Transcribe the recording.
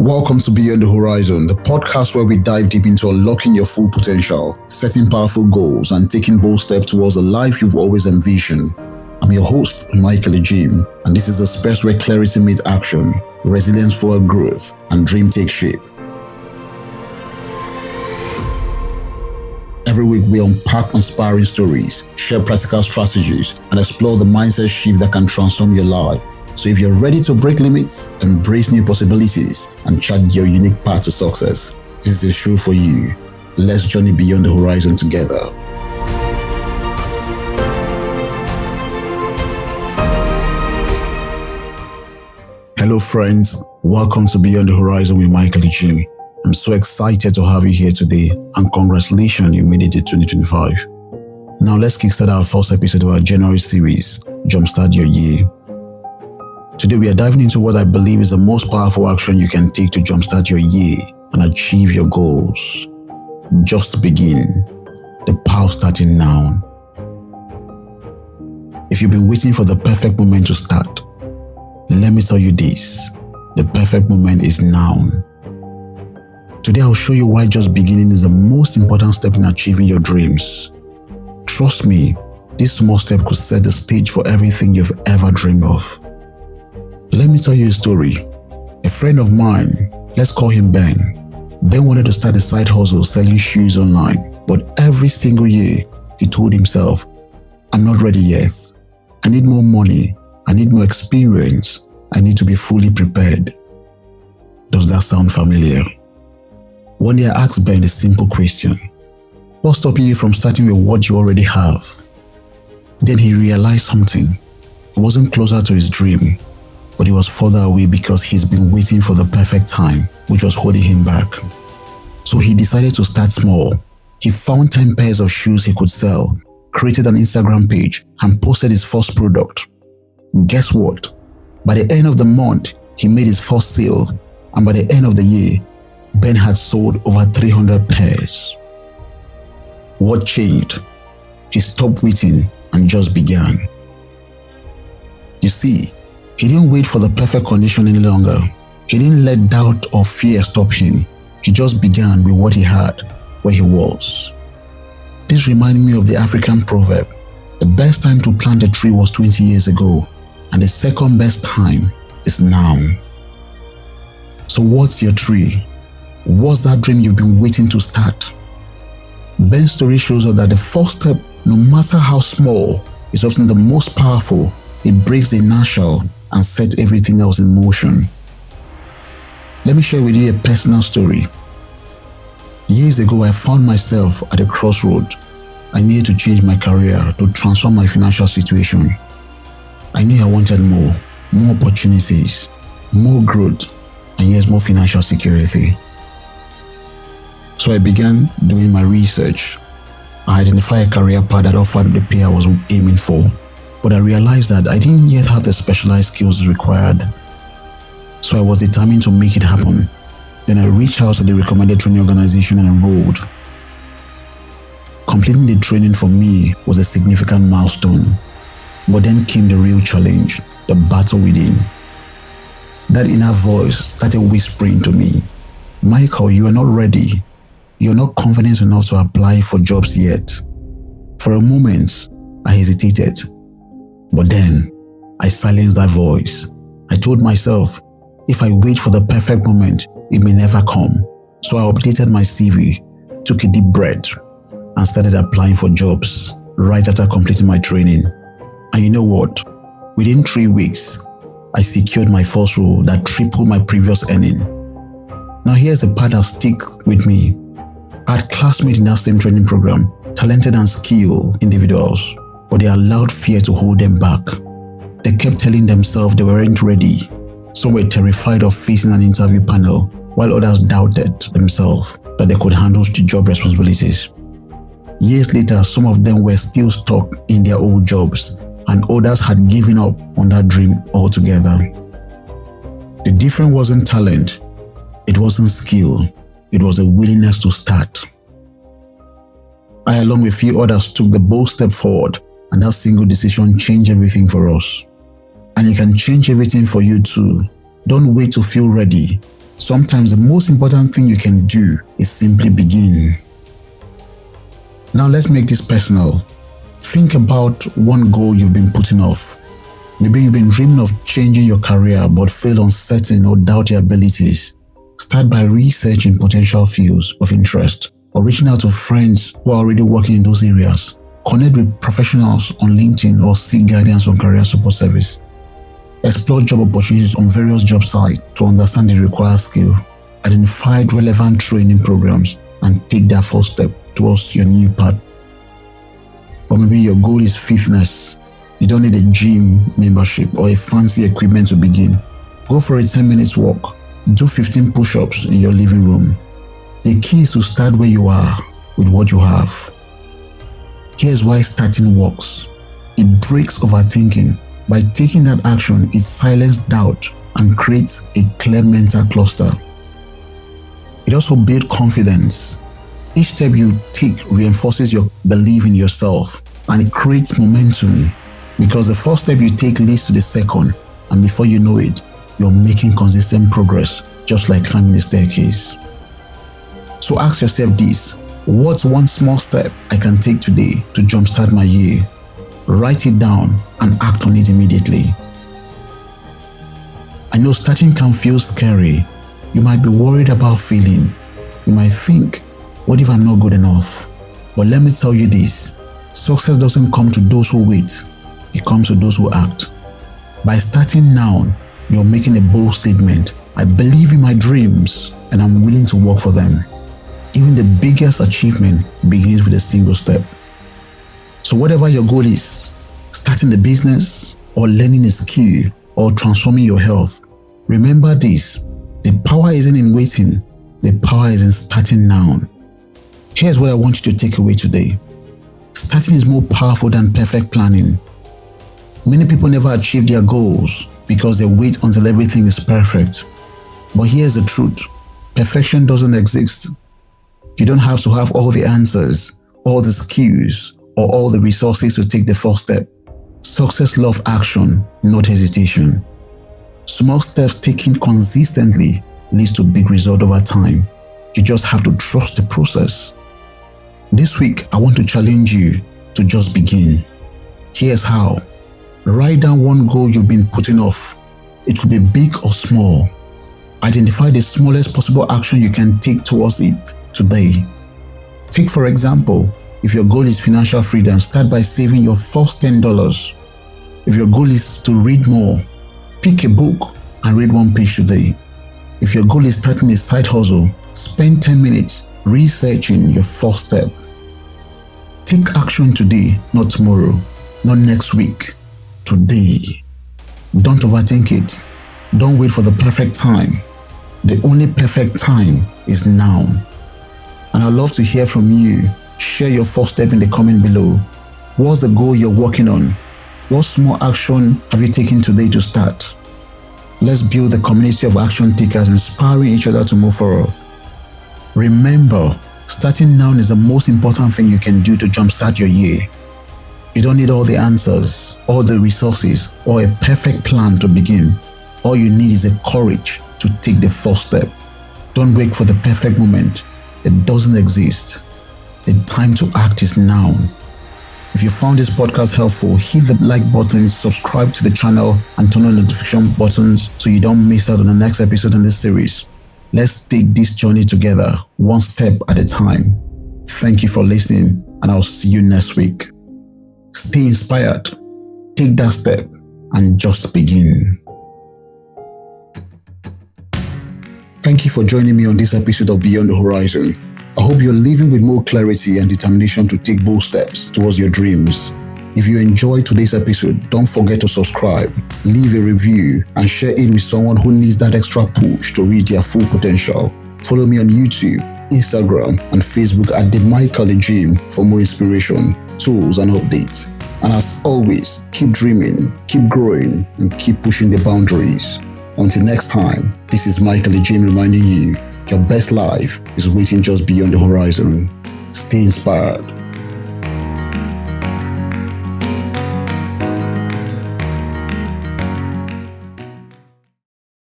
Welcome to Beyond the Horizon, the podcast where we dive deep into unlocking your full potential, setting powerful goals, and taking bold steps towards the life you've always envisioned. I'm your host, Michael Ejim, and this is a space where clarity meets action, resilience for growth, and dream take shape. Every week, we unpack inspiring stories, share practical strategies, and explore the mindset shift that can transform your life. So if you're ready to break limits, embrace new possibilities, and chart your unique path to success, this is a show for you. Let's journey beyond the horizon together. Hello friends, welcome to Beyond the Horizon with Michael Ejim. I'm so excited to have you here today, and congratulations, you made it to 2025. Now let's kickstart our first episode of our January series, Jumpstart Your Year. Today we are diving into what I believe is the most powerful action you can take to jumpstart your year and achieve your goals. Just to begin, the power of starting now. If you've been waiting for the perfect moment to start, let me tell you this, the perfect moment is now. Today I'll show you why just beginning is the most important step in achieving your dreams. Trust me, this small step could set the stage for everything you've ever dreamed of. Let me tell you a story. A friend of mine, let's call him Ben. Ben wanted to start a side hustle selling shoes online, but every single year he told himself, I'm not ready yet. I need more money. I need more experience. I need to be fully prepared. Does that sound familiar? One day I asked Ben a simple question. What's stopping you from starting with what you already have? Then he realized something. He wasn't closer to his dream, but he was further away because he's been waiting for the perfect time, which was holding him back. So he decided to start small. He found 10 pairs of shoes he could sell, created an Instagram page, and posted his first product. Guess what? By the end of the month, he made his first sale, and by the end of the year, Ben had sold over 300 pairs. What changed? He stopped waiting and just began. You see, he didn't wait for the perfect condition any longer. He didn't let doubt or fear stop him. He just began with what he had, where he was. This reminded me of the African proverb, the best time to plant a tree was 20 years ago, and the second best time is now. So what's your tree? What's that dream you've been waiting to start? Ben's story shows us that the first step, no matter how small, is often the most powerful. It breaks the inertia and sets everything else in motion. Let me share with you a personal story. Years ago, I found myself at a crossroad. I needed to change my career to transform my financial situation. I knew I wanted more opportunities, more growth, and yes, more financial security. So I began doing my research. I identified a career path that offered the pay I was aiming for, but I realized that I didn't yet have the specialized skills required. So I was determined to make it happen. Then I reached out to the recommended training organization and enrolled. Completing the training for me was a significant milestone. But then came the real challenge, the battle within. That inner voice started whispering to me, Michael, you are not ready. You're not confident enough to apply for jobs yet. For a moment, I hesitated. But then, I silenced that voice. I told myself, if I wait for the perfect moment, it may never come. So I updated my CV, took a deep breath, and started applying for jobs right after completing my training. And you know what? Within 3 weeks, I secured my first role that tripled my previous earning. Now here's the part that sticks with me. I had classmates in that same training program, talented and skilled individuals, but they allowed fear to hold them back. They kept telling themselves they weren't ready. Some were terrified of facing an interview panel, while others doubted themselves that they could handle the job responsibilities. Years later, some of them were still stuck in their old jobs, and others had given up on that dream altogether. The difference wasn't talent, it wasn't skill, it was a willingness to start. I, along with a few others, took the bold step forward, and that single decision changed everything for us. And it can change everything for you too. Don't wait to feel ready. Sometimes the most important thing you can do is simply begin. Now let's make this personal. Think about one goal you've been putting off. Maybe you've been dreaming of changing your career but feel uncertain or doubt your abilities. Start by researching potential fields of interest or reaching out to friends who are already working in those areas. Connect with professionals on LinkedIn or seek guidance on career support service. Explore job opportunities on various job sites to understand the required skill. Identify relevant training programs and take that first step towards your new path. Or maybe your goal is fitness. You don't need a gym membership or a fancy equipment to begin. Go for a 10-minute walk. Do 15 push-ups in your living room. The key is to start where you are with what you have. Here's why starting works. It breaks overthinking. By taking that action, it silences doubt and creates a clear mental cluster. It also builds confidence. Each step you take reinforces your belief in yourself and it creates momentum because the first step you take leads to the second, and before you know it, you're making consistent progress, just like climbing a staircase. So ask yourself this: what's one small step I can take today to jumpstart my year? Write it down and act on it immediately. I know starting can feel scary. You might be worried about failing. You might think, what if I'm not good enough? But let me tell you this: success doesn't come to those who wait. It comes to those who act. By starting now, you're making a bold statement. I believe in my dreams and I'm willing to work for them. Even the biggest achievement begins with a single step. So whatever your goal is, starting the business or learning a skill or transforming your health, remember this: the power isn't in waiting, the power is in starting now. Here's what I want you to take away today. Starting is more powerful than perfect planning. Many people never achieve their goals because they wait until everything is perfect. But here's the truth: perfection doesn't exist. You don't have to have all the answers, all the skills, or all the resources to take the first step. Success loves action, not hesitation. Small steps taken consistently leads to big results over time. You just have to trust the process. This week, I want to challenge you to just begin. Here's how. Write down one goal you've been putting off. It could be big or small. Identify the smallest possible action you can take towards it today. Take, for example, if your goal is financial freedom, start by saving your first $10. If your goal is to read more, pick a book and read one page today. If your goal is starting a side hustle, spend 10 minutes researching your first step. Take action today, not tomorrow, not next week. Today. Don't overthink it. Don't wait for the perfect time. The only perfect time is now. And I'd love to hear from you. Share your first step in the comment below. What's the goal you're working on? What small action have you taken today to start? Let's build a community of action takers, inspiring each other to move forward. Remember, starting now is the most important thing you can do to jumpstart your year. You don't need all the answers, all the resources, or a perfect plan to begin. All you need is the courage to take the first step. Don't wait for the perfect moment. It doesn't exist. The time to act is now. If you found this podcast helpful, hit the like button, subscribe to the channel, and turn on the notification buttons so you don't miss out on the next episode in this series. Let's take this journey together, one step at a time. Thank you for listening, and I'll see you next week. Stay inspired, take that step, and just begin. Thank you for joining me on this episode of Beyond the Horizon. I hope you're living with more clarity and determination to take bold steps towards your dreams. If you enjoyed today's episode, don't forget to subscribe, leave a review, and share it with someone who needs that extra push to reach their full potential. Follow me on YouTube, Instagram, and Facebook at the Michael Ejim for more inspiration, tools, and updates. And as always, keep dreaming, keep growing, and keep pushing the boundaries. Until next time, this is Michael Ejim reminding you, your best life is waiting just beyond the horizon. Stay inspired.